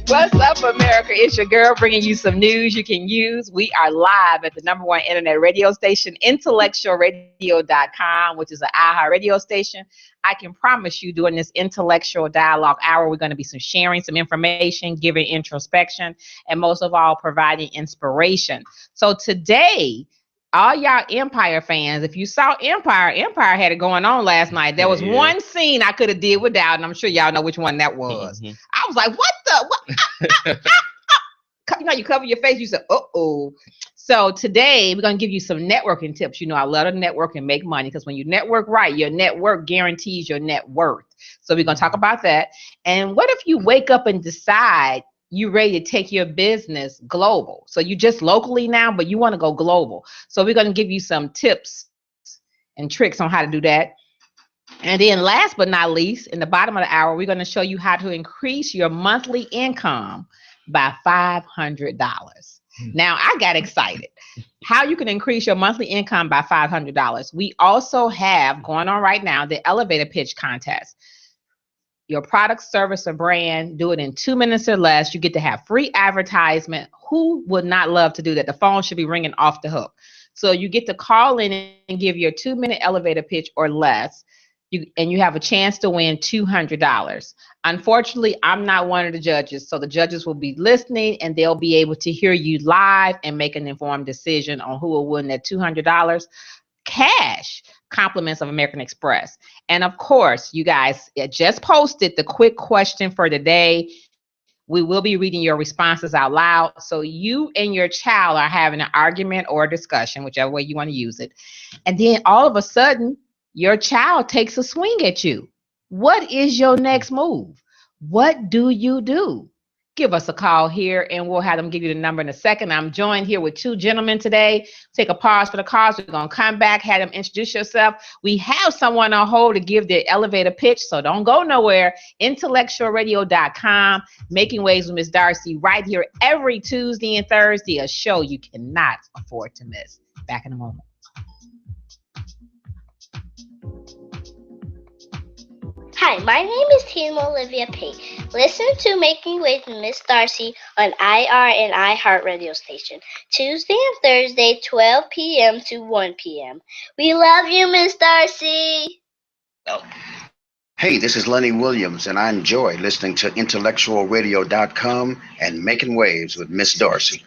What's up, America? It's your girl bringing you some news you can use. We are live at the #1 internet radio station, IntellectualRadio.com, which is an iHeart radio station. I can promise you during this intellectual dialogue hour, we're going to be sharing some information, giving introspection, and most of all, providing inspiration. So today, all y'all Empire fans, if you saw Empire had it going on last night. There was one scene I could have did without, and I'm sure y'all know which one that was. Mm-hmm. I was like, what the? What? You know, you cover your face, you say, uh-oh. So today, we're going to give you some networking tips. You know, I love to network and make money because when you network right, your network guarantees your net worth. So we're going to talk about that. And what if you wake up and decide you're ready to take your business global? So you just locally now, but you want to go global. So we're going to give you some tips and tricks on how to do that. And then last but not least, in the bottom of the hour, we're going to show you how to increase your monthly income by $500. Now, I got excited. How you can increase your monthly income by $500. We also have going on right now the elevator pitch contest. Your product, service, or brand, do it in 2 minutes or less. You get to have free advertisement. Who would not love to do that? The phone should be ringing off the hook. So you get to call in and give your 2-minute elevator pitch or less. You have a chance to win $200. Unfortunately, I'm not one of the judges, so the judges will be listening and they'll be able to hear you live and make an informed decision on who will win that $200 cash, compliments of American Express. And of course, you guys just posted the quick question for the day. We will be reading your responses out loud. So you and your child are having an argument or a discussion, whichever way you want to use it. And then all of a sudden, your child takes a swing at you. What is your next move? What do you do? Give us a call here and we'll have them give you the number in a second. I'm joined here with 2 gentlemen today. Take a pause for the calls. We're going to come back, have them introduce yourself. We have someone on hold to give the elevator pitch, so don't go nowhere. IntellectualRadio.com, Making Waves with Miss Darci, right here every Tuesday and Thursday, a show you cannot afford to miss. Back in a moment. Hi, my name is Tina Olivia Payne. Listen to Making Waves with Miss Darci on IR and iHeart radio station, Tuesday and Thursday, 12 p.m. to 1 p.m. We love you, Miss Darci. Oh. Hey, this is Lenny Williams, and I enjoy listening to IntellectualRadio.com and Making Waves with Miss Darci.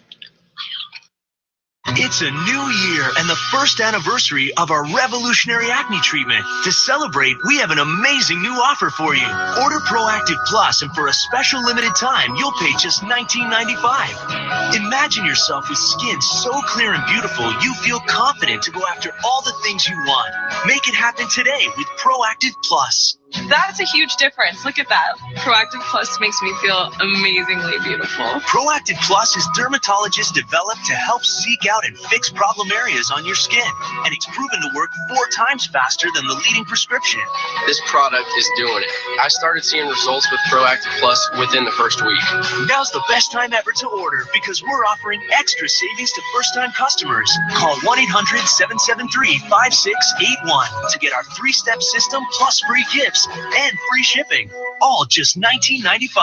It's a new year and the first anniversary of our revolutionary acne treatment. To celebrate, we have an amazing new offer for you. Order Proactive Plus, and for a special limited time, you'll pay just $19.95. Imagine yourself with skin so clear and beautiful, you feel confident to go after all the things you want. Make it happen today with Proactive Plus. That's a huge difference. Look at that. Proactive Plus makes me feel amazingly beautiful. Proactive Plus is dermatologist developed to help seek out and fix problem areas on your skin. And it's proven to work 4 times faster than the leading prescription. This product is doing it. I started seeing results with Proactive Plus within the first week. Now's the best time ever to order because we're offering extra savings to first-time customers. Call 1-800-773-5681 to get our 3-step system plus free gifts and free shipping, all just $19.95.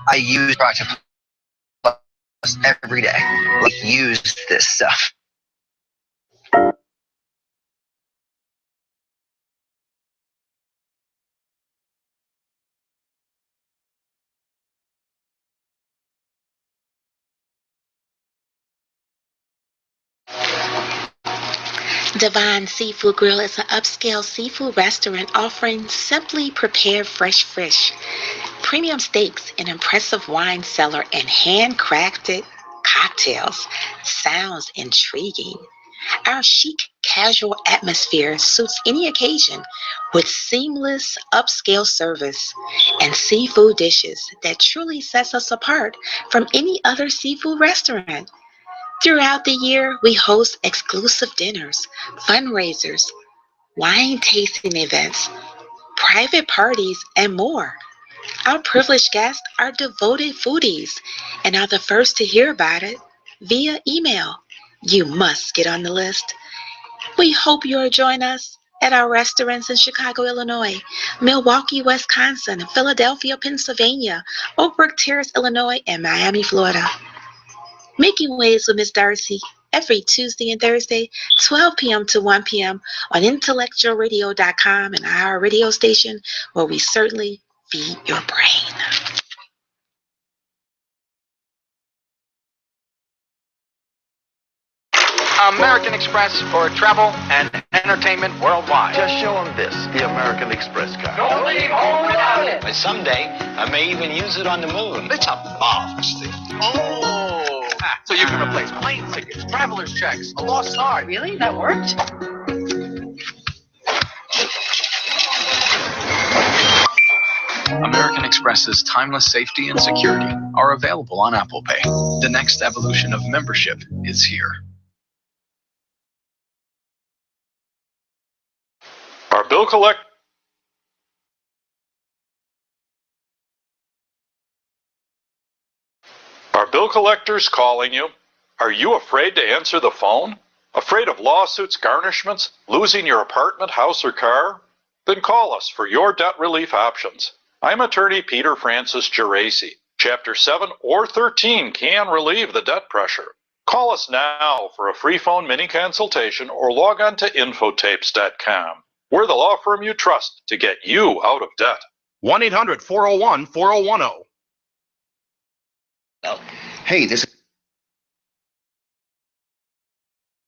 I use Proactive Plus every day. We use this stuff. Divine Seafood Grill is an upscale seafood restaurant offering simply prepared fresh fish, premium steaks, an impressive wine cellar, and handcrafted cocktails. Sounds intriguing. Our chic, casual atmosphere suits any occasion with seamless upscale service and seafood dishes that truly sets us apart from any other seafood restaurant. Throughout the year, we host exclusive dinners, fundraisers, wine tasting events, private parties, and more. Our privileged guests are devoted foodies and are the first to hear about it via email You must get on the list. We hope you'll join us at our restaurants in Chicago, Illinois, Milwaukee, Wisconsin, Philadelphia, Pennsylvania, Oak Brook Terrace, Illinois, and Miami, Florida. Making Waves with Miss Darcy every Tuesday and Thursday, 12 p.m. to 1 p.m. on IntellectualRadio.com and our radio station, where we certainly feed your brain. American Express for travel and entertainment worldwide. Just show them this, the American Express card. Don't leave home without it. And someday, I may even use it on the moon. It's a marvelous thing. Oh! So you can replace plane tickets, traveler's checks, a lost card. Really? That worked? American Express's timeless safety and security are available on Apple Pay. The next evolution of membership is here. Our bill collector's calling you. Are you afraid to answer the phone? Afraid of lawsuits, garnishments, losing your apartment, house, or car? Then call us for your debt relief options. I'm attorney Peter Francis Geraci. Chapter 7 or 13 can relieve the debt pressure. Call us now for a free phone mini consultation or log on to infotapes.com. We're the law firm you trust to get you out of debt. 1-800-401-4010. Hey, this is...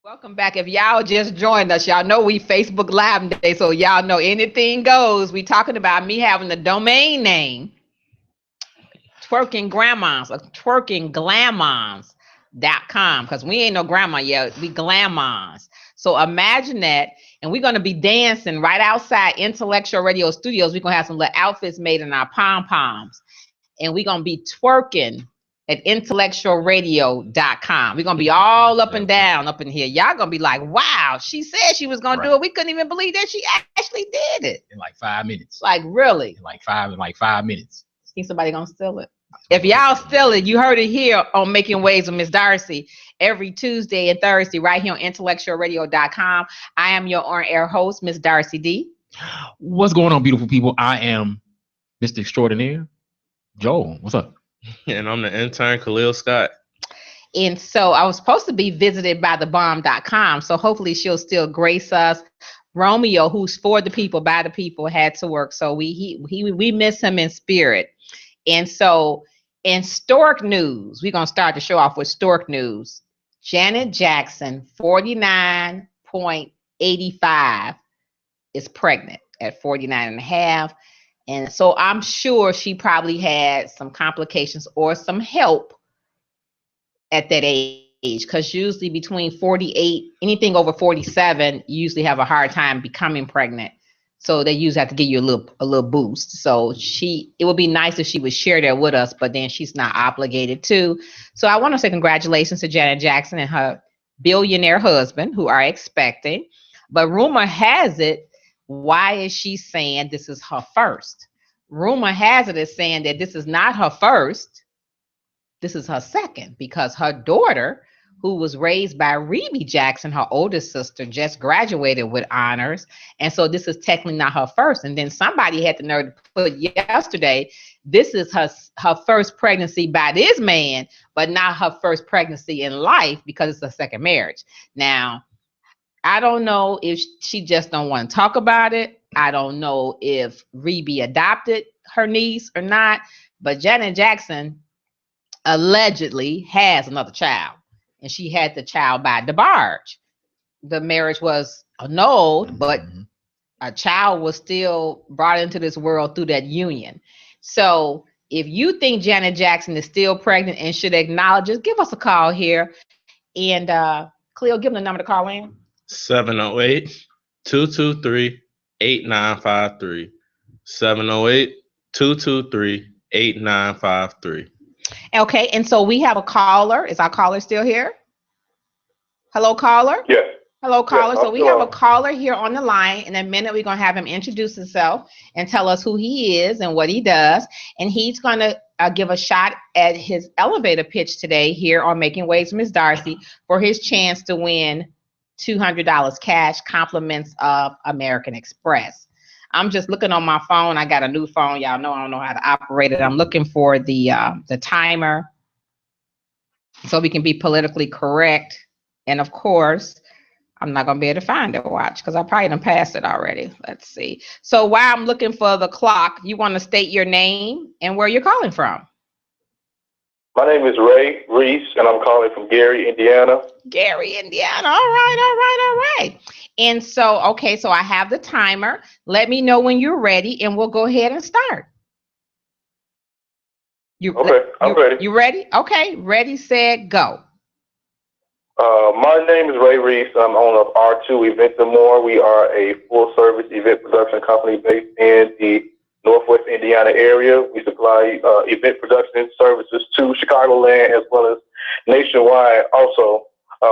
Welcome back. If y'all just joined us, y'all know we Facebook Live today, so y'all know anything goes. We talking about me having the domain name Twerking Grandmas or twerkingglamons.com, because we ain't no grandma yet. We glamons. So imagine that. And we're going to be dancing right outside Intellectual Radio Studios. We're going to have some little outfits made in our pom-poms. And we're going to be twerking at IntellectualRadio.com. We're going to be all up and down up in here. Y'all going to be like, wow, she said she was going to do it. We couldn't even believe that she actually did it. In like 5 minutes. Like, really? In like 5 minutes. Think somebody going to steal it? If y'all steal it, you heard it here on Making Waves with Miss Darcy every Tuesday and Thursday right here on IntellectualRadio.com. I am your on-air host, Miss Darcy D. What's going on, beautiful people? I am Mr. Extraordinaire, Joel. What's up? And I'm the intern, Khalil Scott. And so I was supposed to be visited by thebomb.com, so hopefully she'll still grace us. Romeo, who's for the people, by the people, had to work, so we miss him in spirit. And so in Stork News, we're going to start the show off with Stork News. Janet Jackson, 49.85, is pregnant at 49 and a half. And so I'm sure she probably had some complications or some help at that age, because usually between 48, anything over 47, you usually have a hard time becoming pregnant. So they usually have to give you a little boost. So it would be nice if she would share that with us, but then she's not obligated to. So I want to say congratulations to Janet Jackson and her billionaire husband who are expecting. But rumor has it, why is she saying this is her first? Rumor has it is saying that this is not her first. This is her second, because her daughter, who was raised by Rebe Jackson, her oldest sister, just graduated with honors. And so this is technically not her first. And then somebody had the nerve to put yesterday, this is her first pregnancy by this man, but not her first pregnancy in life because it's a second marriage. Now, I don't know if she just don't want to talk about it. I don't know if Rebe adopted her niece or not, but Janet Jackson allegedly has another child. And she had the child by DeBarge. The marriage was annulled, but a child was still brought into this world through that union. So if you think Janet Jackson is still pregnant and should acknowledge it, give us a call here. And Cleo, give them the number to call in. 708-223-8953. 708-223-8953. Okay, and so we have a caller. Is our caller still here? Hello, caller? Yes. Hello, caller. Yes, so we have a caller here on the line. In a minute, we're going to have him introduce himself and tell us who he is and what he does. And he's going to give a shot at his elevator pitch today here on Making Waves with Miss Darci for his chance to win $200 cash, compliments of American Express. I'm just looking on my phone. I got a new phone. Y'all know I don't know how to operate it. I'm looking for the timer so we can be politically correct. And of course, I'm not going to be able to find it, watch, because I probably done passed it already. Let's see. So while I'm looking for the clock, you want to state your name and where you're calling from. My name is Ray Reese, and I'm calling from Gary, Indiana. Gary, Indiana. All right. And so, okay, so I have the timer. Let me know when you're ready, and we'll go ahead and start. I'm ready. You ready? Okay, ready, set, go. My name is Ray Reese. I'm owner of R2 Events and More. We are a full-service event production company based in the Northwest Indiana area. We supply event production services to Chicagoland as well as nationwide. Also,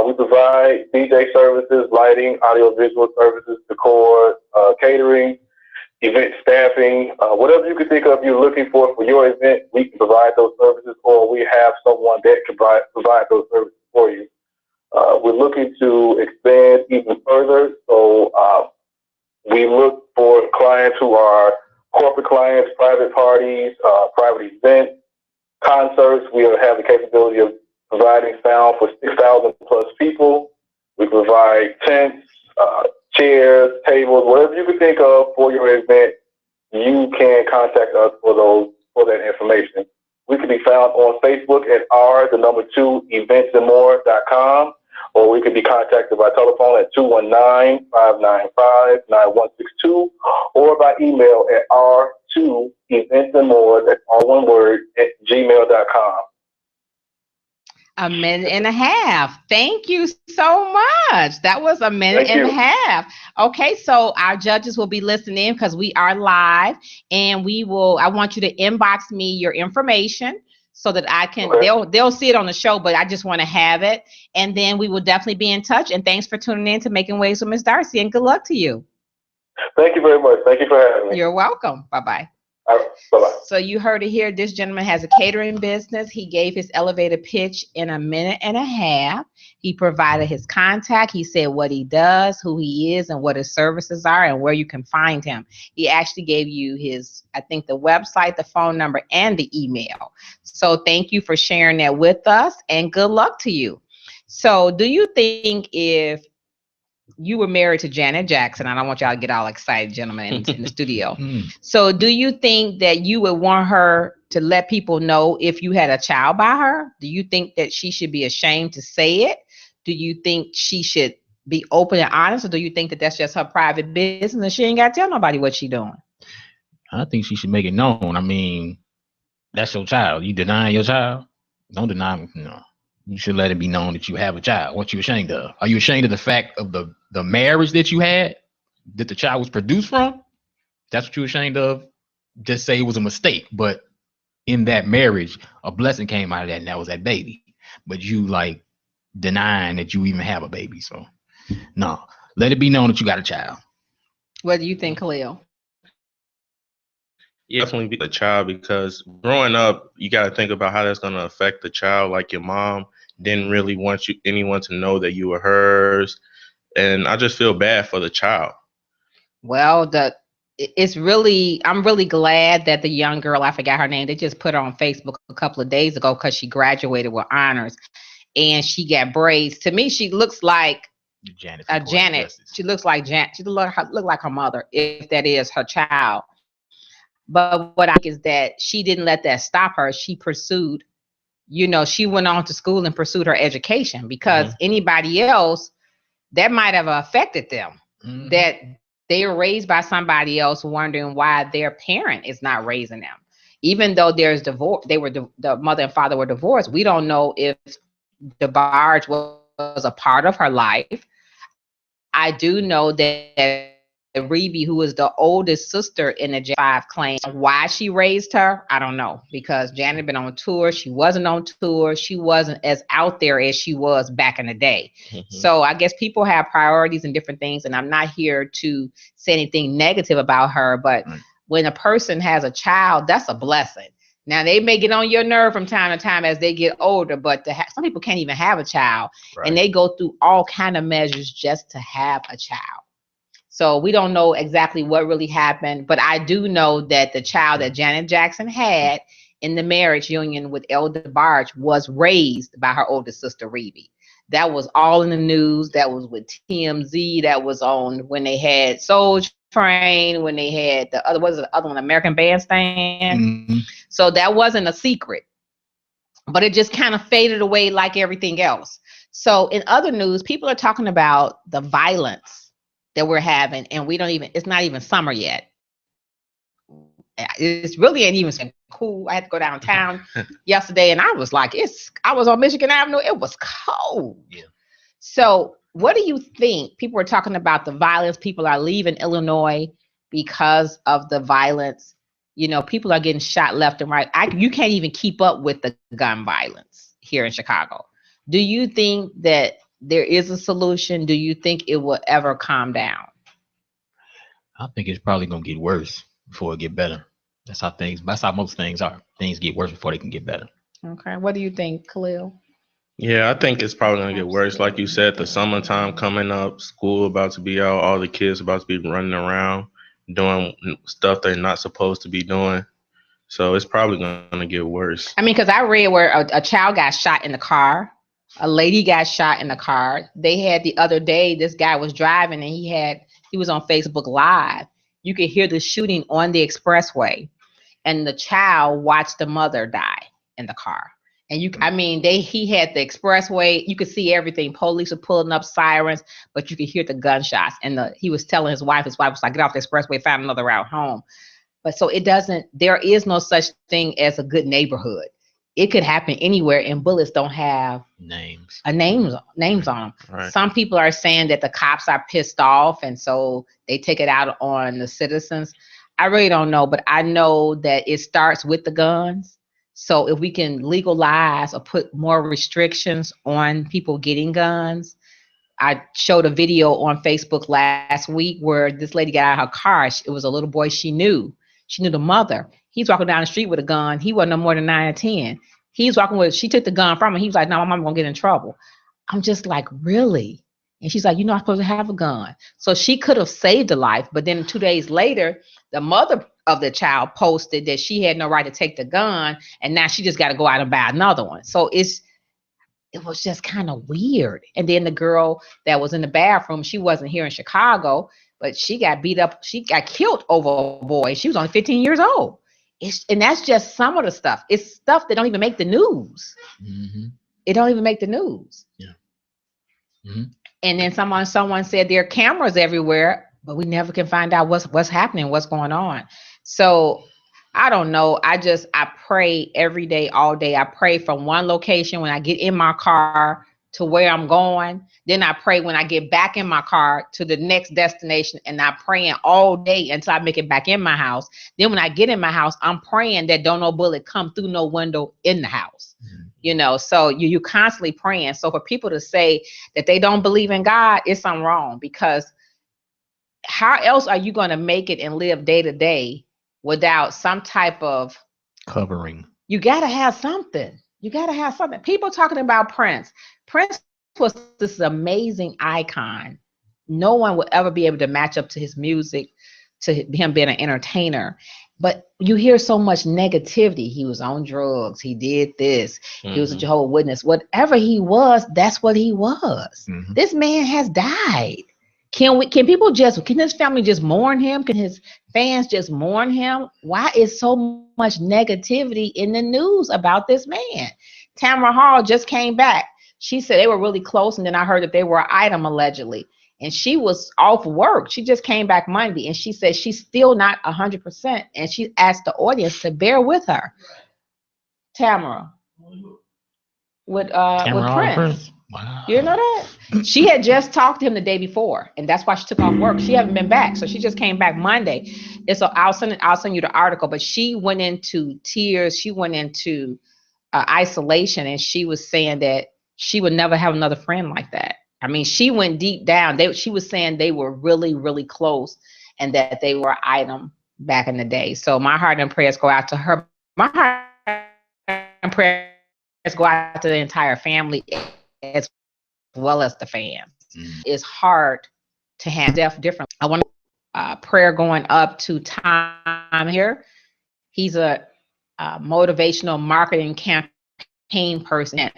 we provide DJ services, lighting, audiovisual services, decor, catering, event staffing, whatever you can think of you're looking for your event, we can provide those services, or we have someone that can provide those services for you. We're looking to expand even further, so we look for clients who are corporate clients, private parties, private events, concerts. We have the capability of providing sound for 6,000 plus people. We provide tents, chairs, tables, whatever you can think of for your event. You can contact us for that information. We can be found on Facebook at r2eventsandmore.com, or we can be contacted by telephone at 219-595-9162, or by email at r2eventsandmore, that's all one word, at gmail.com. A minute and a half. Thank you so much. That was a minute and a half. Okay, so our judges will be listening because we are live, and I want you to inbox me your information so that I can, they'll see it on the show, but I just want to have it. And then we will definitely be in touch. And thanks for tuning in to Making Waves with Miss Darci, and good luck to you. Thank you very much. Thank you for having me. You're welcome. Bye-bye. All right, bye-bye. So you heard it here. This gentleman has a catering business. He gave his elevator pitch in a minute and a half. He provided his contact. He said what he does, who he is, and what his services are, and where you can find him. He actually gave you his, I think, the website, the phone number, and the email. So thank you for sharing that with us, and good luck to you. So do you think if you were married to Janet Jackson, I don't want y'all to get all excited, gentlemen, in the studio. So do you think that you would want her to let people know if you had a child by her? Do you think that she should be ashamed to say it? Do you think she should be open and honest, or do you think that that's just her private business and she ain't got to tell nobody what she's doing? I think she should make it known. I mean, that's your child. You denying your child? Don't deny him. No. You should let it be known that you have a child. What you ashamed of? Are you ashamed of the fact of the marriage that you had, that the child was produced from? That's what you're ashamed of? Just say it was a mistake, but in that marriage, a blessing came out of that, and that was that baby. But you like denying that you even have a baby. So no, let it be known that you got a child. What do you think, Khalil? Yeah, definitely be a child, because growing up, you got to think about how that's going to affect the child. Like, your mom didn't really want anyone to know that you were hers. And I just feel bad for the child. Well, I'm really glad that the young girl, I forgot her name, they just put her on Facebook a couple of days ago because she graduated with honors and she got braids. To me, she looks like Janet. She looks like Janet. She look like her mother, if that is her child. But what I think is that she didn't let that stop her. She pursued, she went on to school and pursued her education, because anybody else, that might have affected them. That they were raised by somebody else, wondering why their parent is not raising them. Even though there's divorce, the mother and father were divorced. We don't know if DeBarge was a part of her life. I do know that Rebe, who is the oldest sister in the J5 clan, why she raised her, I don't know, because Janet had been on tour. She wasn't on tour. She wasn't as out there as she was back in the day. So I guess people have priorities and different things, and I'm not here to say anything negative about her, but when a person has a child, that's a blessing. Now they may get on your nerve from time to time as they get older, but some people can't even have a child, and they go through all kind of measures just to have a child. So we don't know exactly what really happened, but I do know that the child that Janet Jackson had in the marriage union with El DeBarge was raised by her older sister, Rebe. That was all in the news. That was with TMZ. That was on when they had Soul Train, when they had the other one, American Bandstand. Mm-hmm. So that wasn't a secret, but it just kind of faded away like everything else. So in other news, people are talking about the violence that we're having, and it's not even summer yet. It's really ain't even cool. I had to go downtown yesterday, and I was like, I was on Michigan Avenue. It was cold. Yeah. So what do you think? People were talking about the violence. People are leaving Illinois because of the violence. You know, people are getting shot left and right. You can't even keep up with the gun violence here in Chicago. Do you think that there is a solution? Do you think it will ever calm down? I think it's probably going to get worse before it get better. That's how most things are. Things get worse before they can get better. Okay. What do you think, Khalil? Yeah, I think it's probably going to get worse. Like you said, the summertime coming up, school about to be out, all the kids about to be running around, doing stuff they're not supposed to be doing. So it's probably going to get worse. I mean, because I read where a child got shot in the car. A lady got shot in the car. They had the other day, this guy was driving and he was on Facebook Live. You could hear the shooting on the expressway, and the child watched the mother die in the car. And he had the expressway. You could see everything. Police were pulling up sirens, but you could hear the gunshots. And he was telling his wife was like, get off the expressway, find another route home. But so there is no such thing as a good neighborhood. It could happen anywhere, and bullets don't have names on them. Right. Some people are saying that the cops are pissed off, and so they take it out on the citizens. I really don't know, but I know that it starts with the guns. So if we can legalize or put more restrictions on people getting guns. I showed a video on Facebook last week where this lady got out of her car. It was a little boy she knew. She knew the mother. He's walking down the street with a gun. He wasn't no more than 9 or 10. She took the gun from him. He was like, no, my mom's going to get in trouble. I'm just like, really? And she's like, I'm supposed to have a gun. So she could have saved a life. But then 2 days later, the mother of the child posted that she had no right to take the gun. And now she just got to go out and buy another one. So it was just kind of weird. And then the girl that was in the bathroom, she wasn't here in Chicago, but she got beat up. She got killed over a boy. She was only 15 years old. And that's just some of the stuff. It's stuff that don't even make the news. Mm-hmm. It don't even make the news. Yeah. Mm-hmm. And then someone said there are cameras everywhere, but we never can find out what's happening, what's going on. So I don't know. I pray every day, all day. I pray from one location when I get in my car to where I'm going. Then I pray when I get back in my car to the next destination, and I'm praying all day until I make it back in my house. Then when I get in my house, I'm praying that don't no bullet come through no window in the house. Mm-hmm. You know, so you constantly praying. So for people to say that they don't believe in God, it's something wrong, because how else are you going to make it and live day to day without some type of covering? You got to have something. People talking about Prince. Prince was this amazing icon. No one would ever be able to match up to his music, to him being an entertainer. But you hear so much negativity. He was on drugs. He did this. Mm-hmm. He was a Jehovah's Witness. Whatever he was, that's what he was. Mm-hmm. This man has died. Can his family just mourn him? Can his fans just mourn him? Why is so much negativity in the news about this man? Tamara Hall just came back. She said they were really close, and then I heard that they were an item allegedly. And she was off work. She just came back Monday, and she said she's still not 100%. And she asked the audience to bear with her. Tamara. With Prince. Wow. You know that? She had just talked to him the day before, and that's why she took off work. She haven't been back, so she just came back Monday. And so I'll send you the article. But she went into tears. She went into isolation, and she was saying that she would never have another friend like that. I mean, she went deep down. She was saying they were really, really close, and that they were an item back in the day. So my heart and prayers go out to her. My heart prayers go out to the entire family as well as the fans. It's hard to handle death differently. I want prayer going up to Tom here. He's a motivational marketing campaign person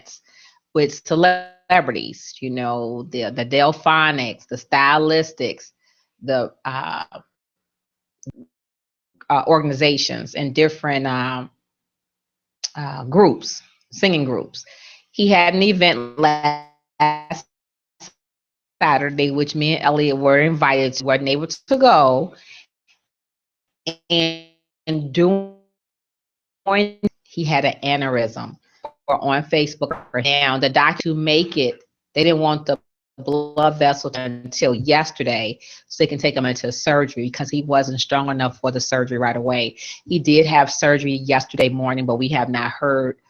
with celebrities, you know, the Delphonics, the Stylistics, the organizations and different groups, singing groups. He had an event last Saturday, which me and Elliot were invited to, wasn't able to go. And during, he had an aneurysm. Or on Facebook now, the doctor to make it, they didn't want the blood vessel until yesterday so they can take him into surgery because he wasn't strong enough for the surgery right away. He did have surgery yesterday morning, but we have not heard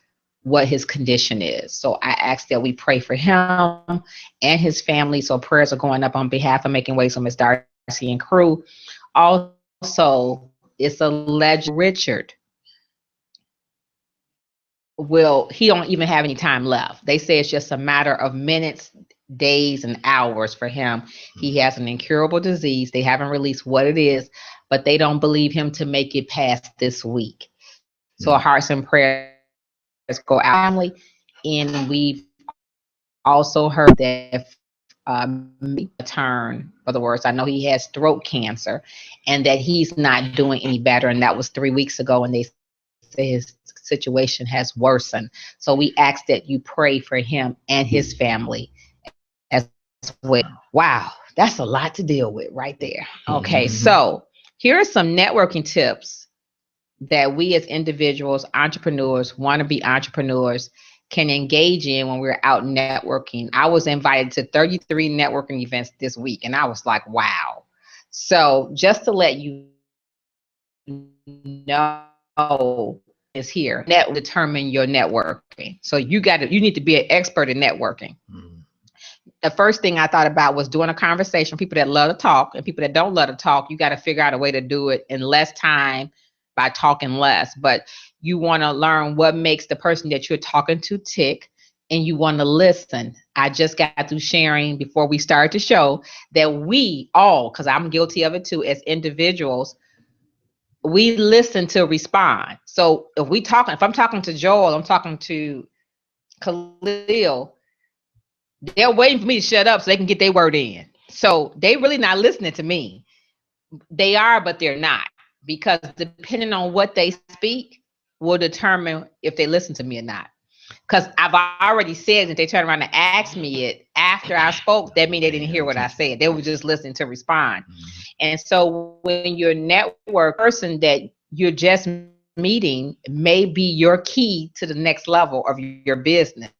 what his condition is. So I asked that we pray for him and his family. So prayers are going up on behalf of Making Waves with Ms. Darci and crew. Also, it's alleged Richard he don't even have any time left. They say it's just a matter of minutes, days, and hours for him. He has an incurable disease. They haven't released what it is, but they don't believe him to make it past this week. So our hearts and prayers go out family. And we've also heard that turn, for the words. I know he has throat cancer and that he's not doing any better. And that was 3 weeks ago, and they say his situation has worsened. So we ask that you pray for him and his family as well. Wow, that's a lot to deal with right there. Okay, so here are some networking tips that we as individuals, entrepreneurs, wannabe entrepreneurs can engage in when we're out networking. I was invited to 33 networking events this week, and I was like, wow. So just to let you know, is here. That determine your networking. So you need to be an expert in networking. The first thing I thought about was doing a conversation. People that love to talk and people that don't love to talk, you got to figure out a way to do it in less time by talking less. But you want to learn what makes the person that you're talking to tick, and you want to listen. I just got through sharing before we started the show that we all, because I'm guilty of it too, as individuals, we listen to respond. So if I'm talking to Joel, I'm talking to Khalil, they're waiting for me to shut up so they can get their word in. So they really not listening to me. They are, but they're not, because depending on what they speak will determine if they listen to me or not. Because I've already said that they turn around and ask me it after I spoke, that means they didn't hear what I said. They were just listening to respond. And so when your network person that you're just meeting may be your key to the next level of your business.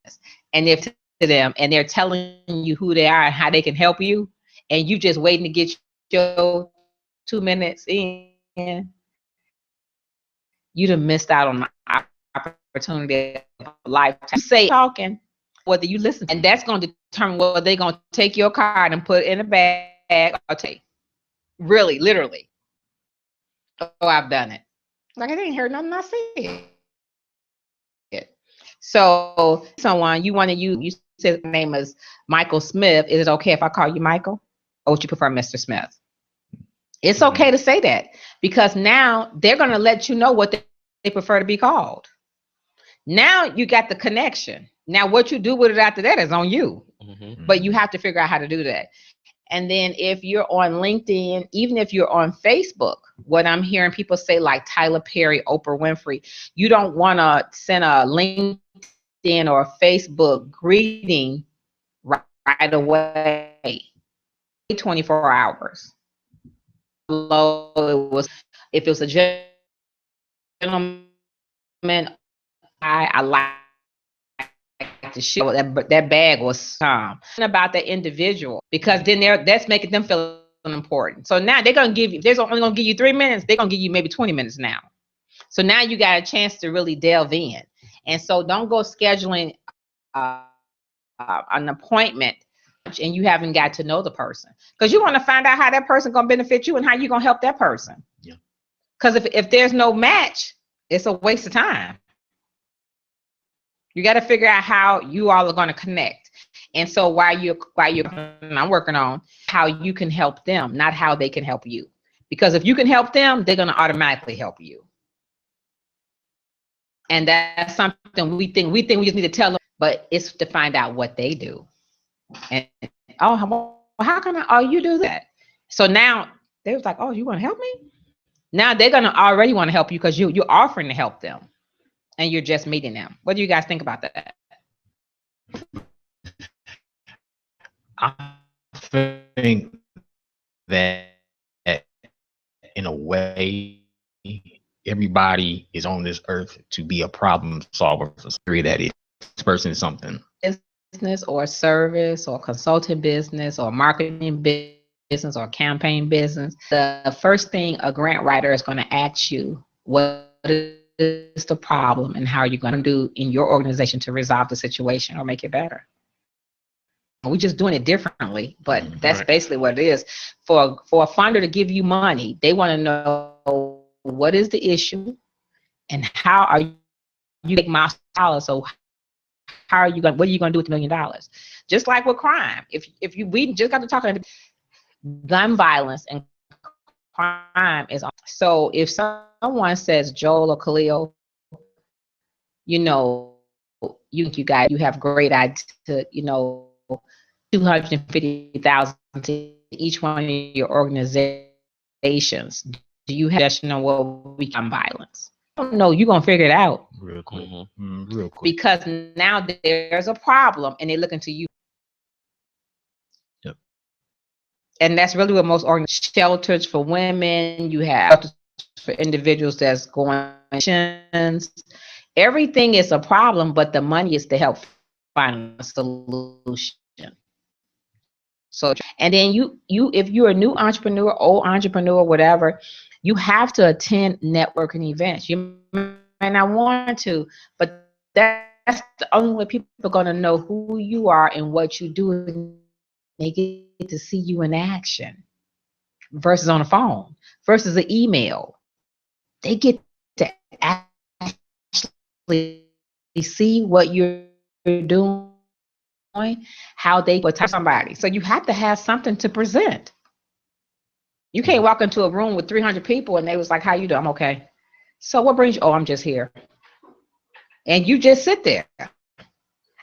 And if to them and they're telling you who they are and how they can help you, and you just waiting to get your 2 minutes in, you'd have missed out on the opportunity of life. You say talking, whether you listen, and that's going to determine whether they're going to take your card and put it in a bag or take. Really, literally. Oh, I've done it. Like I didn't hear nothing I said. So someone you want to use, you said the name is Michael Smith. Is it okay if I call you Michael? Or would you prefer Mr. Smith? It's okay to say that, because now they're going to let you know what they prefer to be called. Now you got the connection. Now what you do with it after that is on you. But you have to figure out how to do that. And then if you're on LinkedIn, even if you're on Facebook, what I'm hearing people say, like Tyler Perry, Oprah Winfrey, you don't want to send a LinkedIn or a Facebook greeting right away. 24 hours. If it was a gentleman, I like to show that bag was about that individual, because then that's making them feel important. So now they're gonna give you, they're only gonna give you 3 minutes, they're gonna give you maybe 20 minutes now. So now you got a chance to really delve in. And so don't go scheduling an appointment and you haven't got to know the person, because you want to find out how that person gonna benefit you and how you gonna help that person. Because if there's no match, it's a waste of time. You got to figure out how you all are going to connect. And so while I'm working on how you can help them, not how they can help you. Because if you can help them, they're going to automatically help you. And that's something we think we just need to tell them, but it's to find out what they do. And how can you do that? So now they was like, oh, you want to help me? Now they're going to already want to help you because you're offering to help them. And you're just meeting them. What do you guys think about that? I think that in a way, everybody is on this earth to be a problem solver for somebody that is person something. Business or service or consulting business or marketing business or campaign business. The first thing a grant writer is going to ask you, what is the problem and how are you going to do in your organization to resolve the situation or make it better? We're just doing it differently, but that's basically what it is. For a funder to give you money, they want to know what is the issue and how are you make my dollars. So how are you going? What are you going to do with $1 million? Just like with crime, we just got to talk about gun violence and crime is on. So if someone says, Joel or Khalil, you have great ideas to, $250,000 to each one of your organizations. Do you have a suggestion on what we can violence? I don't know. You're going to figure it out. Real quick. Real quick. Because now there's a problem and they're looking to you. Yep. And that's really what most shelters for women, you have shelters for individuals that's going on. Everything is a problem, but the money is to help find a solution. So, and then you if you're a new entrepreneur, old entrepreneur, whatever, you have to attend networking events. You may not want to, but that's the only way people are going to know who you are and what you do. And they get to see you in action versus on the phone, versus an email. They get to actually see what you're doing. How they would touch somebody. So you have to have something to present. You can't walk into a room with 300 people and they was like, how you doing? I'm okay. So what brings you? Oh, I'm just here. And you just sit there.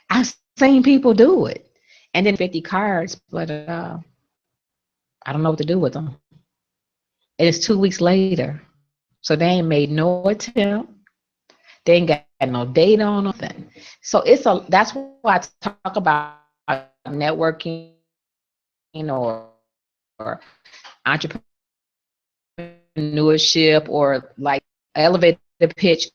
I've seen people do it. And then 50 cards, but I don't know what to do with them. And it's 2 weeks later. So they ain't made no attempt. They ain't got no data on nothing. So that's why I talk about networking or entrepreneurship or like elevator pitch,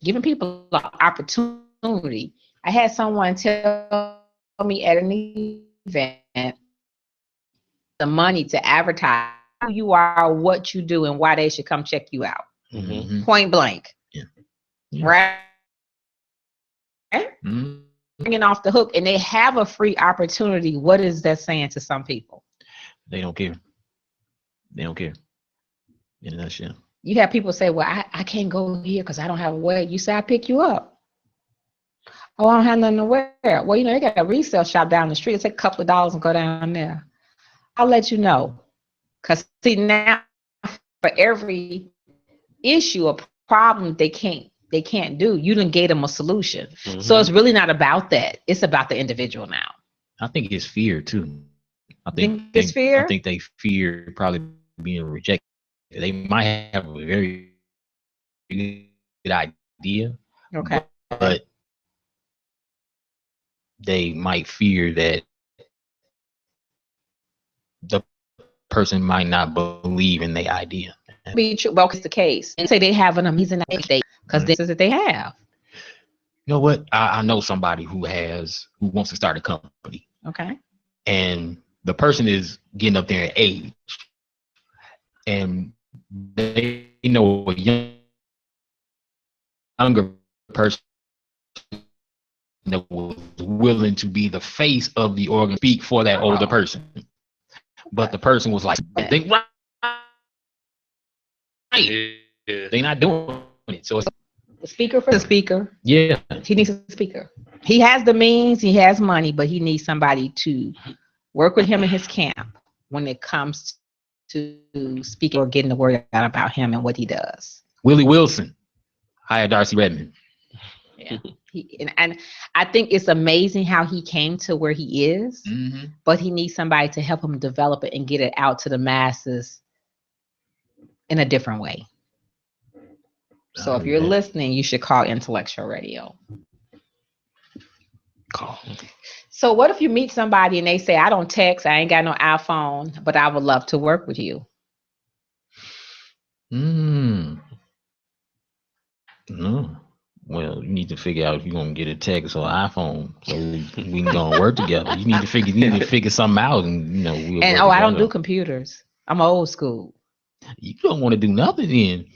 giving people an opportunity. I had someone tell me at an event the money to advertise who you are, what you do, and why they should come check you out. Mm-hmm. Point blank. Yeah. Right? Mm-hmm. Bringing off the hook, and they have a free opportunity. What is that saying to some people? They don't care. They don't care. In a nutshell. You have people say, well, I can't go here because I don't have a way. You say, I pick you up. Oh, I don't have nothing to wear. Well, they got a resale shop down the street. It's a couple of dollars and go down there. I'll let you know. Because see, now for every issue or problem they can't do, you done gave them a solution. Mm-hmm. So it's really not about that. It's about the individual now. I think it's fear too. I think it's fear. I think they fear probably being rejected. They might have a very good idea. Okay. But they might fear that the person might not believe in the idea. Be true. Well, it's the case. And say they have an amazing idea because this is what they have. You know what? I know somebody who wants to start a company. Okay. And the person is getting up there in age. And they know a younger person that was willing to be the face of the organ, speak for that older person. But the person was like, think right. They're not doing it. So The speaker for the speaker. Yeah. He needs a speaker. He has the means, he has money, but he needs somebody to work with him in his camp when it comes to speaking or getting the word out about him and what he does. Willie Wilson. Hire Darci Redmond. Yeah. And I think it's amazing how he came to where he is, but he needs somebody to help him develop it and get it out to the masses in a different way. So if you're listening, you should call Intellectual Radio. Call. So what if you meet somebody and they say, I don't text, I ain't got no iPhone, but I would love to work with you? No. Well, you need to figure out if you're gonna get a text or iPhone so we can go and work together. You need to figure something out, and I don't do computers. I'm old school. You don't want to do nothing then.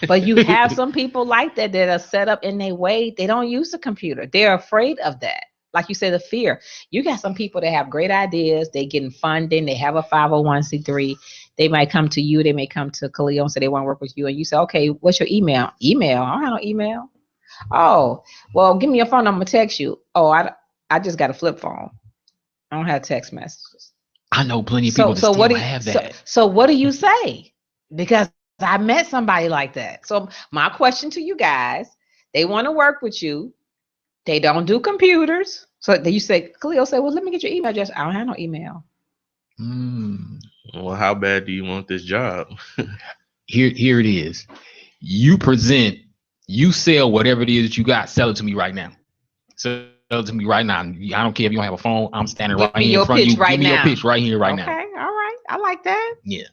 But you have some people like that are set up in their way. They don't use the computer. They're afraid of that. Like you said, the fear. You got some people that have great ideas. They getting funding. They have a 501c3. They might come to you. They may come to Khalil and say they want to work with you. And you say, okay, what's your email? Email? I don't have no email. Oh, well, give me your phone. I'm going to text you. Oh, I just got a flip phone. I don't have text messages. I know plenty of people that still have that. So what do you say? Because I met somebody like that. So my question to you guys, they want to work with you. They don't do computers. So you say, Khalil say, well, let me get your email address. I don't have no email. Well, how bad do you want this job? Here it is. You sell whatever it is that you got. Sell it to me right now. Sell it to me right now. I don't care if you don't have a phone. I'm standing right here in front of you. Give me your pitch right here, right now. Okay, all right. I like that. Yeah.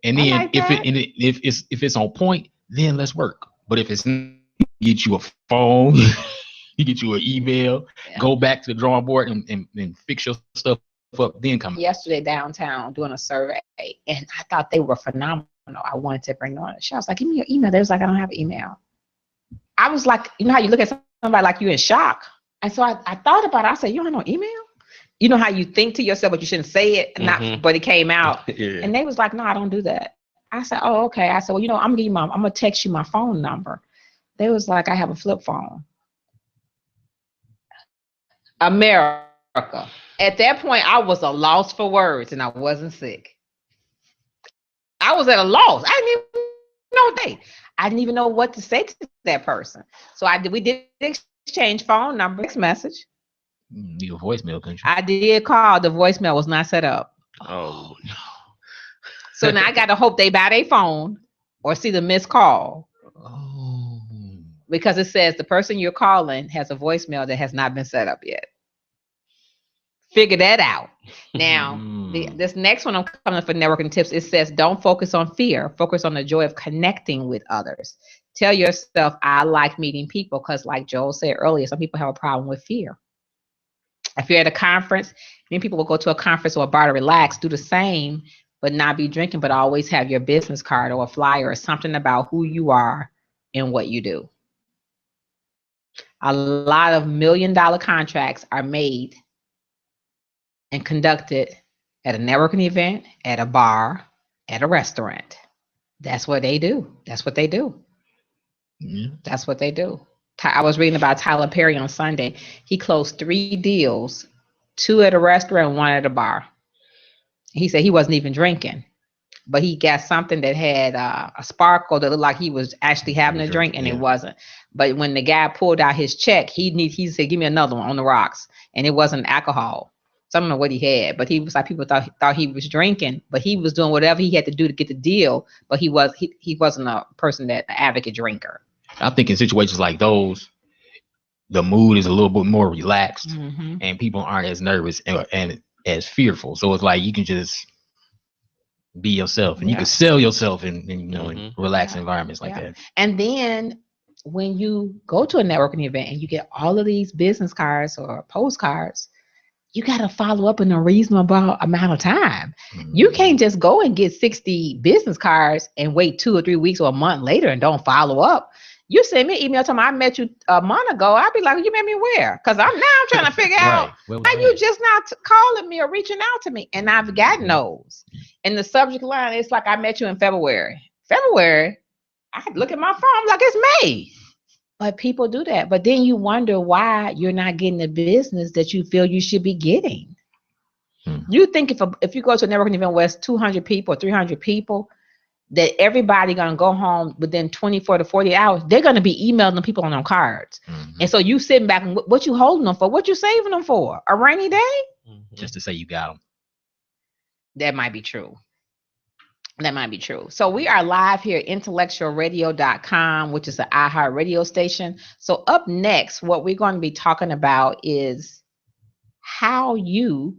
And then if it's on point, then let's work. But if it's not, get you a phone, you get you an email, go back to the drawing board and fix your stuff up, then come. Yesterday downtown doing a survey, and I thought they were phenomenal. I wanted to bring on a show. I was like, give me your email. They was like, I don't have an email. I was like, you know how you look at somebody like you in shock? And so I thought about it. I said, you don't have no email? You know how you think to yourself, but you shouldn't say it, but it came out. And they was like, no, I don't do that. I said, oh, okay. I said, well, I'm gonna text you my phone number. They was like, I have a flip phone. America. At that point, I was a loss for words, and I wasn't sick. I was at a loss. I didn't even know I didn't even know what to say to that person. So we did exchange phone number, text message. Need a voicemail, couldn't you? I did call. The voicemail was not set up. Oh no. So now I got to hope they buy their phone or see the missed call. Oh. Because it says the person you're calling has a voicemail that has not been set up yet. Figure that out. Now, this next one I'm coming for networking tips. It says, don't focus on fear. Focus on the joy of connecting with others. Tell yourself, I like meeting people, because like Joel said earlier, some people have a problem with fear. If you're at a conference, many people will go to a conference or a bar to relax, do the same, but not be drinking, but always have your business card or a flyer or something about who you are and what you do. A lot of $1 million contracts are made and conducted at a networking event, at a bar, at a restaurant. That's what they do. That's what they do. Yeah. That's what they do. I was reading about Tyler Perry on Sunday. He closed 3 deals, 2 at a restaurant, 1 at a bar. He said he wasn't even drinking, but he got something that had a sparkle that looked like he was actually having a drink, and it wasn't. But when the guy pulled out his check, he said, give me another one on the rocks. And it wasn't alcohol. So I don't know what he had, but he was like, people thought he was drinking, but he was doing whatever he had to do to get the deal. But he wasn't a person an advocate drinker. I think in situations like those, the mood is a little bit more relaxed, and people aren't as nervous and as fearful. So it's like you can just be yourself, and you can sell yourself in relaxed environments like that. And then when you go to a networking event and you get all of these business cards or postcards, you got to follow up in a reasonable amount of time. You can't just go and get 60 business cards and wait 2 or 3 weeks or a month later and don't follow up. You send me an email telling me I met you a month ago. I'd be like, you met me where? Because I'm trying to figure out why you just not calling me or reaching out to me. And I've gotten those. In the subject line, it's like, I met you in February. February? I look at my phone, I'm like, it's May. But people do that. But then you wonder why you're not getting the business that you feel you should be getting. You think if you go to a networking event where it's 200 people, 300 people, that everybody gonna go home within 24 to 40 hours, they're gonna be emailing them people on them cards. And so you sitting back and what you holding them for? What you saving them for? A rainy day? Just to say you got them. That might be true. That might be true. So we are live here at IntellectualRadio.com, which is an iHeart radio station. So up next, what we're going to be talking about is how you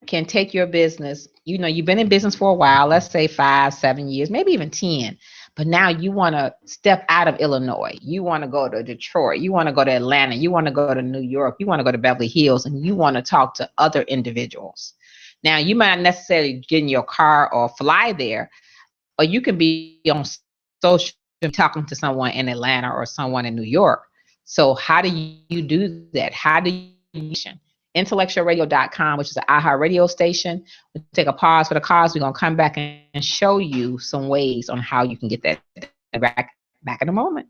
can take your business. You know, you've been in business for a while, let's say 5, 7 years, maybe even 10. But now you want to step out of Illinois. You want to go to Detroit. You want to go to Atlanta. You want to go to New York. You want to go to Beverly Hills, and you want to talk to other individuals. Now, you might not necessarily get in your car or fly there, or you can be on social talking to someone in Atlanta or someone in New York. So how do you do that? How do you IntellectualRadio.com, which is an iHeart radio station. We'll take a pause for the cause. We're going to come back and show you some ways on how you can get that back in a moment.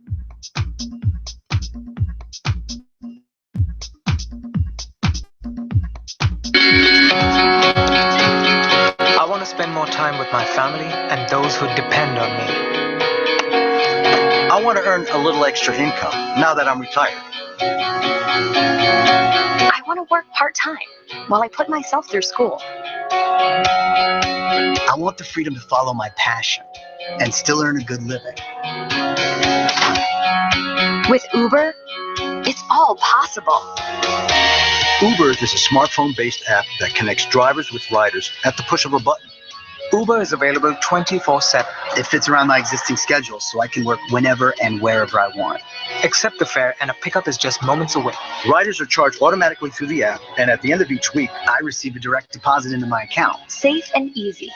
I want to spend more time with my family and those who depend on me. I want to earn a little extra income now that I'm retired. I want to work part-time while I put myself through school. I want the freedom to follow my passion and still earn a good living. With Uber, it's all possible. Uber is a smartphone-based app that connects drivers with riders at the push of a button. Uber is available 24/7. It fits around my existing schedule, so I can work whenever and wherever I want. Accept the fare, and a pickup is just moments away. Riders are charged automatically through the app, and at the end of each week, I receive a direct deposit into my account. Safe and easy.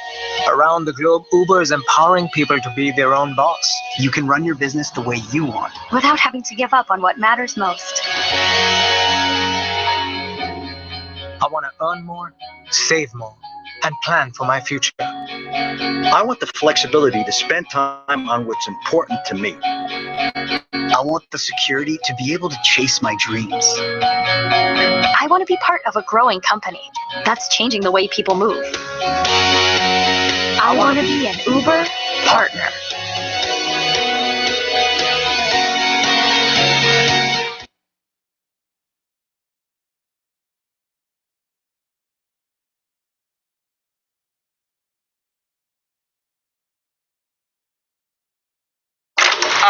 Around the globe, Uber is empowering people to be their own boss. You can run your business the way you want, without having to give up on what matters most. I want to earn more, save more, and plan for my future. I want the flexibility to spend time on what's important to me. I want the security to be able to chase my dreams. I want to be part of a growing company that's changing the way people move. I want to be an Uber partner.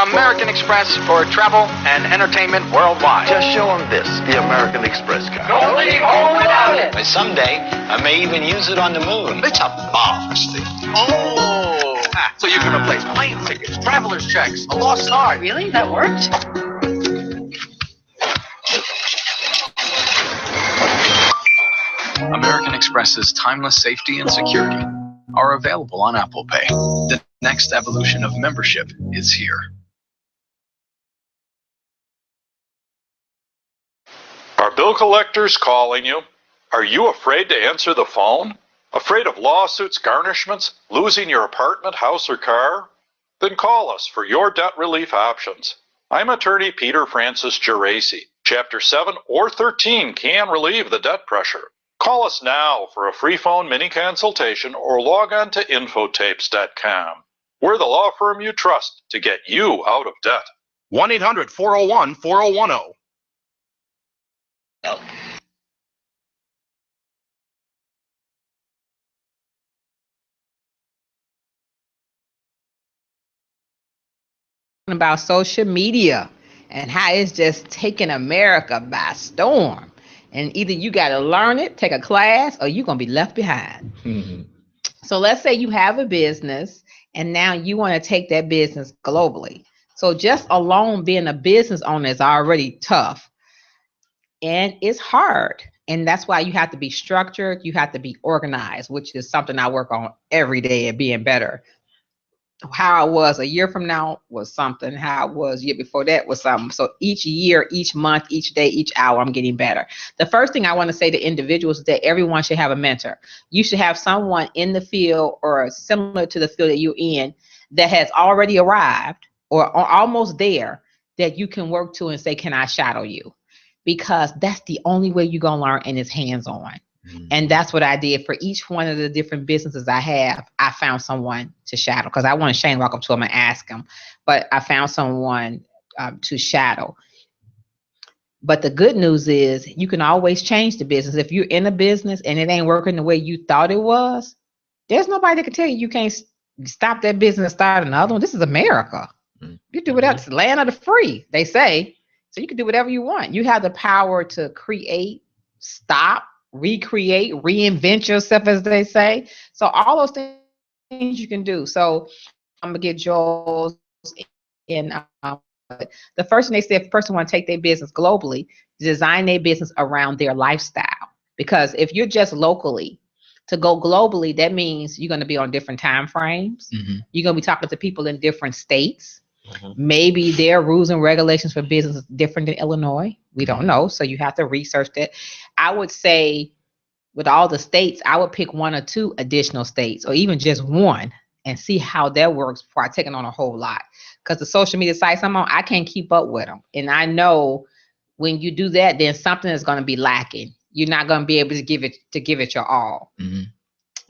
American Express for travel and entertainment worldwide. Just show them this, the American Express card. Don't leave home without it. Someday, I may even use it on the moon. It's a marvelous thing. Oh, so you can replace plane tickets, traveler's checks, a lost card. Really? That worked? American Express's timeless safety and security are available on Apple Pay. The next evolution of membership is here. Are bill collectors calling you? Are you afraid to answer the phone? Afraid of lawsuits, garnishments, losing your apartment, house, or car? Then call us for your debt relief options. I'm attorney Peter Francis Geraci. Chapter 7 or 13 can relieve the debt pressure. Call us now for a free phone mini consultation or log on to infotapes.com. We're the law firm you trust to get you out of debt. 1-800-401-4010. About social media and how it's just taking America by storm. And either you got to learn it, take a class, or you're going to be left behind. Mm-hmm. So let's say you have a business and now you want to take that business globally. So just alone being a business owner is already tough. And it's hard. And that's why you have to be structured. You have to be organized, which is something I work on every day at being better. How I was a year from now was something. How I was a year before that was something. So each year, each month, each day, each hour, I'm getting better. The first thing I want to say to individuals is that everyone should have a mentor. You should have someone in the field or similar to the field that you're in that has already arrived or almost there that you can work to and say, can I shadow you? Because that's the only way you're going to learn, and it's hands-on. And that's what I did for each one of the different businesses I have. I found someone to shadow because I want Shane to walk up to him and ask him. But I found someone to shadow. But the good news is you can always change the business. If you're in a business and it ain't working the way you thought it was, there's nobody that can tell you you can't stop that business and start another one. This is America. You do whatever. It's the land of the free, they say. So you can do whatever you want. You have the power to create, stop, recreate, reinvent yourself, as they say. So all those things you can do. So I'm gonna get Joel's in. The first thing they say, if a person want to take their business globally, design their business around their lifestyle. Because if you're just locally, to go globally, that means you're going to be on different time frames. You're going to be talking to people in different states. Maybe their rules and regulations for business is different than Illinois. We don't know. So you have to research that. I would say with all the states, I would pick 1 or 2 additional states, or even just 1, and see how that works before I take it on a whole lot. Because the social media sites I'm on, I can't keep up with them. And I know when you do that, then something is going to be lacking. You're not going to be able to give it your all.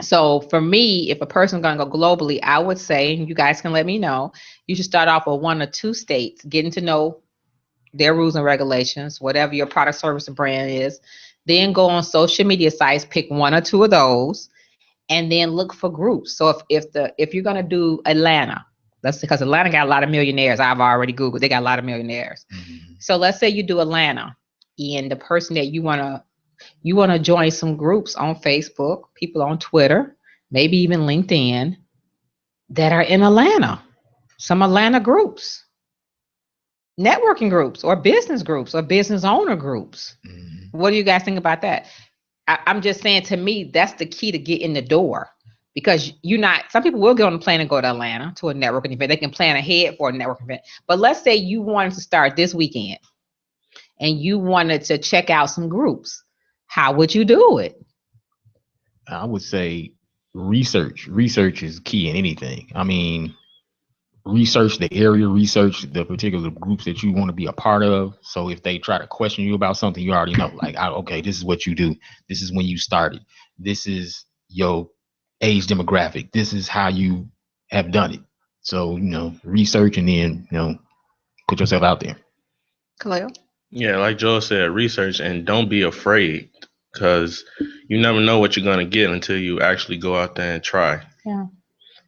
So for me, if a person's going to go globally, I would say, and you guys can let me know, you should start off with 1 or 2 states, getting to know their rules and regulations, whatever your product, service, or brand is. Then go on social media sites, pick 1 or 2 of those, and then look for groups. So if you're going to do Atlanta, because Atlanta got a lot of millionaires. I've already Googled. They got a lot of millionaires. So let's say you do Atlanta, and the person that you want to join some groups on Facebook, people on Twitter, maybe even LinkedIn that are in Atlanta. Some Atlanta groups, networking groups, or business owner groups. What do you guys think about that? I'm just saying, to me, that's the key to get in the door. Because some people will get on the plane and go to Atlanta to a networking event. They can plan ahead for a networking event. But let's say you wanted to start this weekend and you wanted to check out some groups. How would you do it? I would say research. Research is key in anything. I mean, research the area, research the particular groups that you want to be a part of. So if they try to question you about something, you already know, like, okay, this is what you do. This is when you started. This is your age demographic. This is how you have done it. So, research, and then, put yourself out there. Khalil? Yeah, like Joel said, research, and don't be afraid, because you never know what you're going to get until you actually go out there and try. Yeah.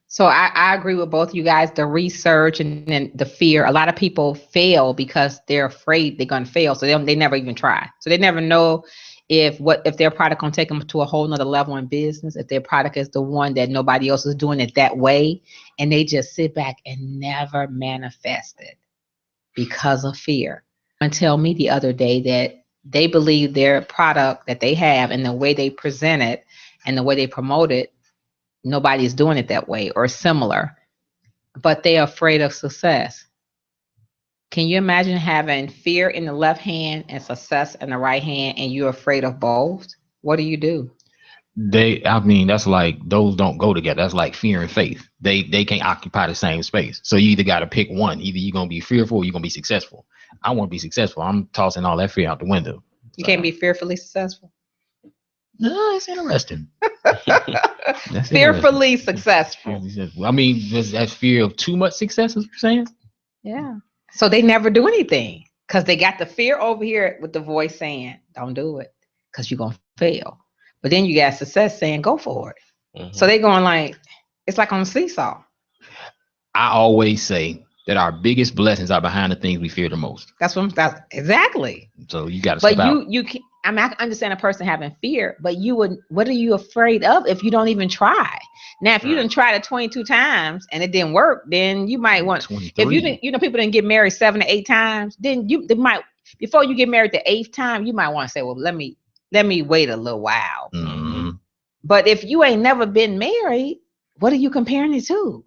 So I agree with both you guys, the research and then the fear. A lot of people fail because they're afraid they're going to fail. So they never even try. So they never know if their product going to take them to a whole nother level in business, if their product is the one that nobody else is doing it that way, and they just sit back and never manifest it because of fear. And tell me the other day that they believe their product that they have and the way they present it and the way they promote it, nobody's doing it that way or similar, but they're afraid of success. Can you imagine having fear in the left hand and success in the right hand, and you're afraid of both? What do? That's like, those don't go together. That's like fear and faith. They can't occupy the same space. So you either got to pick one. Either you're going to be fearful or you're going to be successful. I want to be successful. I'm tossing all that fear out the window. You can't be fearfully successful. No, it's interesting. Fearfully successful. I mean, that's fear of too much success, is what you're saying? Yeah. So they never do anything because they got the fear over here with the voice saying, don't do it because you're going to fail. But then you got success saying, go for it. So they going like, it's like on a seesaw. I always say that our biggest blessings are behind the things we fear the most. That's exactly. So you got to step out. You can, I can understand a person having fear, but what are you afraid of if you don't even try? Now, if you didn't try it 22 times and it didn't work, then you might want, 23. If you didn't, people didn't get married 7 to 8 times, then they might, before you get married the 8th time, you might want to say, well, let me wait a little while. Mm-hmm. But if you ain't never been married, what are you comparing it to?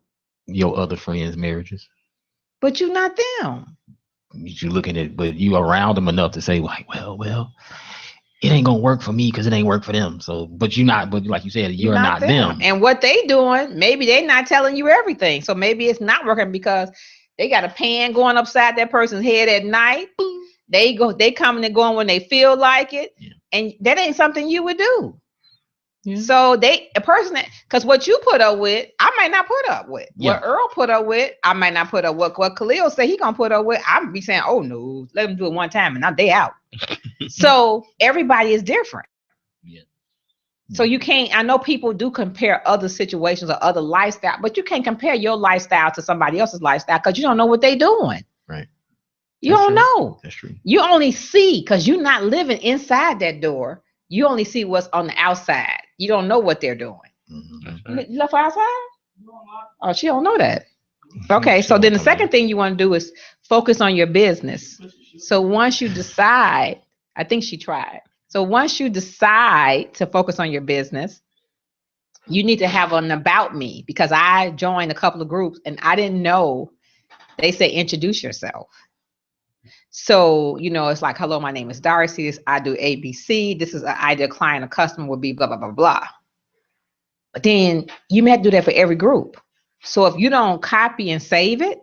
Your other friends' marriages. But you're not them. You're looking at, but you around them enough to say, like, well, it ain't gonna work for me because it ain't work for them. So, but like you said, you're not them. And what they doing, maybe they're not telling you everything. So maybe it's not working because They got a pan going upside that person's head at night. They coming and going when they feel like it. Yeah. And that ain't something you would do. Yeah. So because what you put up with, I might not put up with. Yeah. What Earl put up with, I might not put up with. What Khalil say he gonna put up with, I'm be saying, oh no, let him do it one time and now they out. So everybody is different. Yeah. So you can't, I know people do compare other situations or other lifestyle, but you can't compare your lifestyle to somebody else's lifestyle because you don't know what they're doing. Right. You don't know. That's true. You only see, because you're not living inside that door. You only see what's on the outside. You don't know what they're doing. Mm-hmm. You left her outside? Oh, she don't know that. Okay, so then the second thing you want to do is focus on your business. So once you decide, I think she tried. So once you decide to focus on your business, you need to have an about me, because I joined a couple of groups and I didn't know. They say introduce yourself. So, it's like, hello, my name is Darci. I do ABC. This is an ideal client, a customer would be blah, blah, blah, blah. But then you may have to do that for every group. So if you don't copy and save it,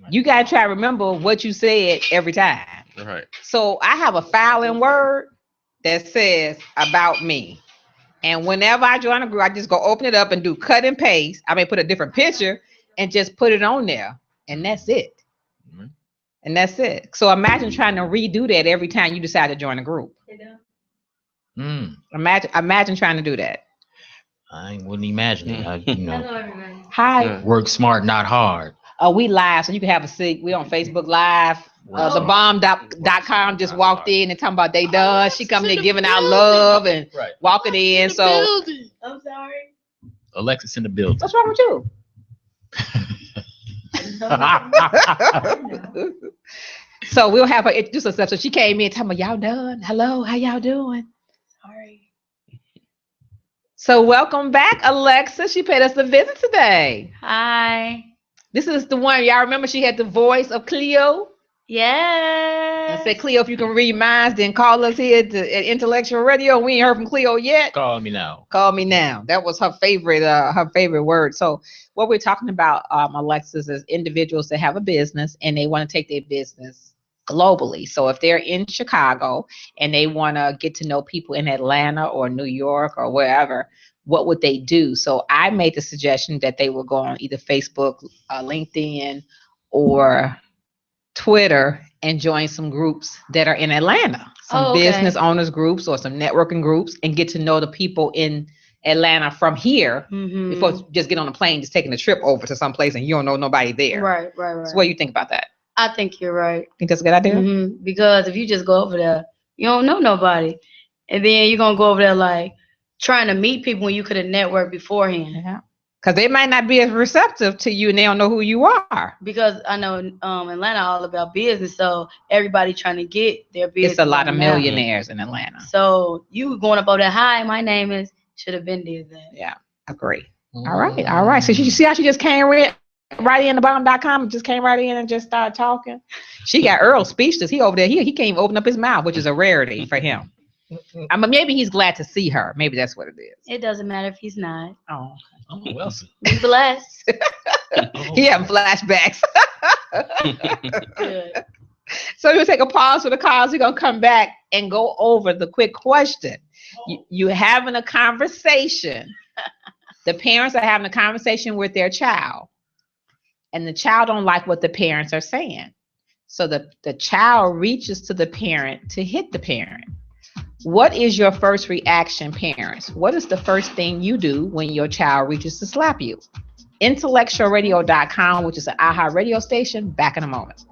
you got to try to remember what you said every time. Right. So I have a file in Word that says about me. And whenever I join a group, I just go open it up and do cut and paste. I may put a different picture and just put it on there. And that's it. Mm-hmm. And that's it. So imagine trying to redo that every time you decide to join a group. Imagine trying to do that. I wouldn't imagine it. Hi. Work smart, not hard. We live, so you can have a seat. We on Facebook Live. TheBomb.com just walked in and talking about they done. She coming in giving out love and walking in. So I'm sorry. Alexis in the building. What's wrong with you? So we'll have her introduce herself. So she came in talking about, y'all done? Hello, how y'all doing? Sorry. So welcome back, Alexa. She paid us a visit today. Hi. This is the one, y'all remember she had the voice of Cleo? Yeah. And say, Cleo, if you can read minds, then call us here at Intellectual Radio. We ain't heard from Cleo yet. Call me now. Call me now. That was her favorite word. So what we're talking about, Alexis, is individuals that have a business and they want to take their business globally. So if they're in Chicago and they want to get to know people in Atlanta or New York or wherever, what would they do? So I made the suggestion that they would go on either Facebook, LinkedIn, or Twitter and join some groups that are in Atlanta, some business owners groups or some networking groups, and get to know the people in Atlanta from here before just get on a plane, just taking a trip over to some place and you don't know nobody there. Right. So what do you think about that? I think you're right. Think that's a good idea? Mm-hmm. Because if you just go over there, you don't know nobody. And then you're going to go over there like trying to meet people when you could have networked beforehand. Yeah. Because they might not be as receptive to you and they don't know who you are. Because I know Atlanta all about business, so everybody trying to get their business. It's a lot of millionaires in Atlanta. So you going up over there, hi, my name is, should have been did that. Yeah, agree. All right. So you see how she just came right in TheBomb.com, just came right in and just started talking. She got Earl speechless. He over there, he can't even open up his mouth, which is a rarity for him. I mean, maybe he's glad to see her. Maybe that's what it is. It doesn't matter if he's not. Oh, Wilson. Be blessed. He having flashbacks. Good. So we'll take a pause for the calls. We're going to come back and go over the quick question. You're having a conversation. The parents are having a conversation with their child. And the child don't like what the parents are saying. So the child reaches to the parent to hit the parent. What is your first reaction, parents? What is the first thing you do when your child reaches to slap you? IntellectualRadio.com, which is an iHeart radio station. Back in a moment.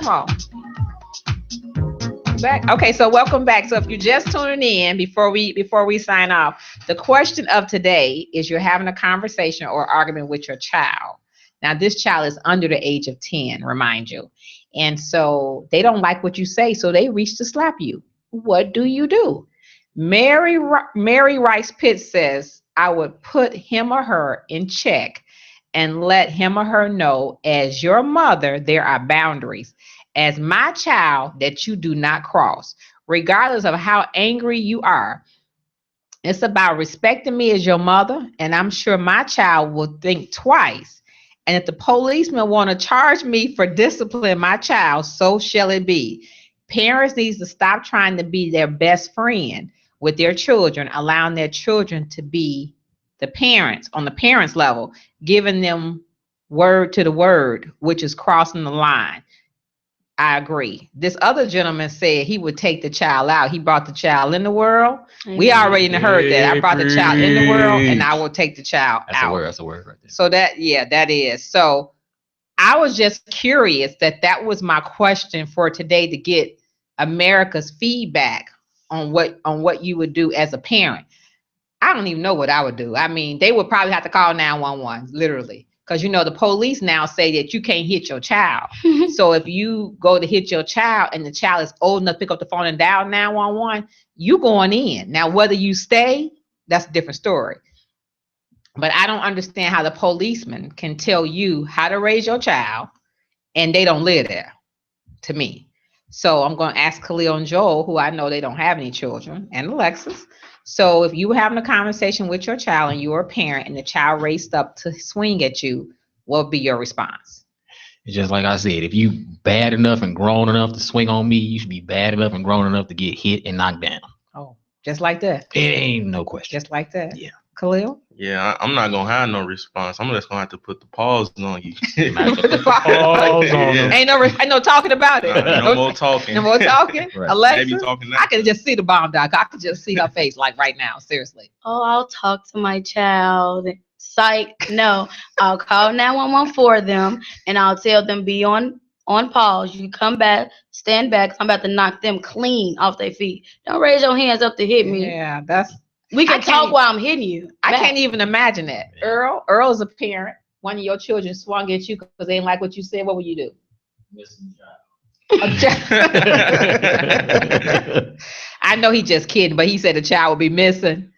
Come on. Back. Okay, so welcome back. So if you're just tuning in before we sign off, the question of today is you're having a conversation or argument with your child. Now, this child is under the age of 10, remind you. And so they don't like what you say, so they reach to slap you. What do you do? Mary Rice Pitt says, I would put him or her in check and let him or her know, as your mother, there are boundaries. As my child, that you do not cross, regardless of how angry you are. It's about respecting me as your mother, and I'm sure my child will think twice. And if the policemen want to charge me for disciplining my child, so shall it be. Parents need to stop trying to be their best friend with their children, allowing their children to be the parents on the parents level, giving them word to the word, which is crossing the line. I agree. This other gentleman said he would take the child out. He brought the child in the world. We already heard that. I brought the child in the world, and I will take the child out. That's a word right there. So that is. So I was just curious that was my question for today, to get America's feedback on what you would do as a parent. I don't even know what I would do. I mean, they would probably have to call 911, literally. Because, the police now say that you can't hit your child. So if you go to hit your child and the child is old enough to pick up the phone and dial 911, you going in. Now, whether you stay, that's a different story. But I don't understand how the policeman can tell you how to raise your child and they don't live there, to me. So I'm going to ask Khalil and Joel, who I know they don't have any children, and Alexis. So if you were having a conversation with your child and you're a parent and the child raced up to swing at you, what would be your response? It's just like I said, if you bad enough and grown enough to swing on me, you should be bad enough and grown enough to get hit and knocked down. Oh, just like that? It ain't no question. Just like that? Yeah. Khalil? Yeah, I'm not going to have no response. I'm just going to have to put the pause on you. Pause on them. Ain't no talking about it. No more talking. No more talking? Right. Alexa, talking I can just see the bomb doc. I can just see her face like right now. Seriously. Oh, I'll talk to my child. Psych. No, I'll call 911 for them, and I'll tell them be on pause. You come back, stand back. I'm about to knock them clean off their feet. Don't raise your hands up to hit me. Yeah, that's... We can talk while I'm hitting you. I can't even imagine that. Earl is a parent. One of your children swung at you because they didn't like what you said. What would you do? Missing child. I know he just kidding, but he said the child would be missing.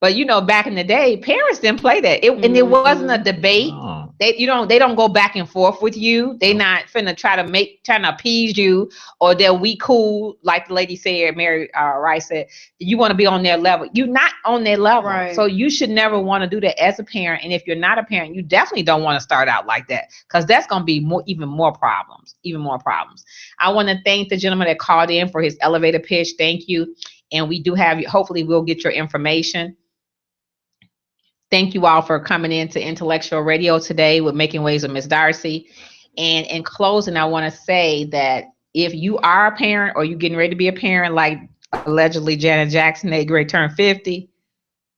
But back in the day, parents didn't play that. And it wasn't a debate. Oh. They don't go back and forth with you. They not finna trying to appease you, or they're we cool, like the lady said, Mary Rice said, you want to be on their level. You're not on their level. Right. So you should never want to do that as a parent. And if you're not a parent, you definitely don't want to start out like that, because that's gonna be even more problems. I want to thank the gentleman that called in for his elevator pitch. Thank you. And we do have, hopefully we'll get your information. Thank you all for coming into Intellectual Radio today with Making Waves with Miss Darci. And in closing, I want to say that if you are a parent or you're getting ready to be a parent, like allegedly Janet Jackson, they great turn 50,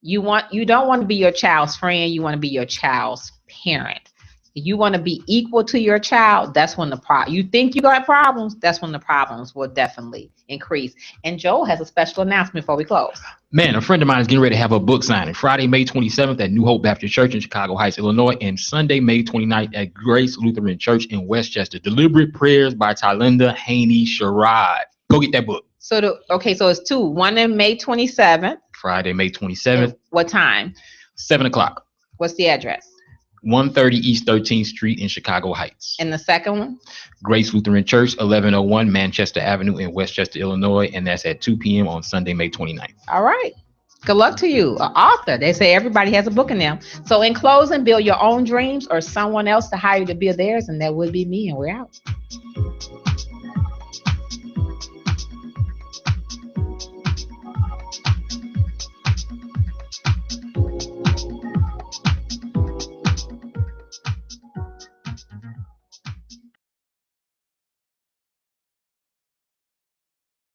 you don't want to be your child's friend. You want to be your child's parent. If you want to be equal to your child, that's when you think you got problems, that's when the problems will definitely increase. And Joel has a special announcement before we close. Man, a friend of mine is getting ready to have a book signing Friday, May 27th at New Hope Baptist Church in Chicago Heights, Illinois, and Sunday, May 29th at Grace Lutheran Church in Westchester. Deliberate Prayers by Tylinda Haney Sherrod. Go get that book. So it's two. One in May 27th. Friday, May 27th. What time? 7:00. What's the address? 130 East 13th Street in Chicago Heights. And the second one? Grace Lutheran Church, 1101 Manchester Avenue in Westchester, Illinois. And that's at 2 p.m. on Sunday, May 29th. All right. Good luck to you. An author. They say everybody has a book in them. So in closing, build your own dreams or someone else to hire you to build theirs. And that would be me. And we're out.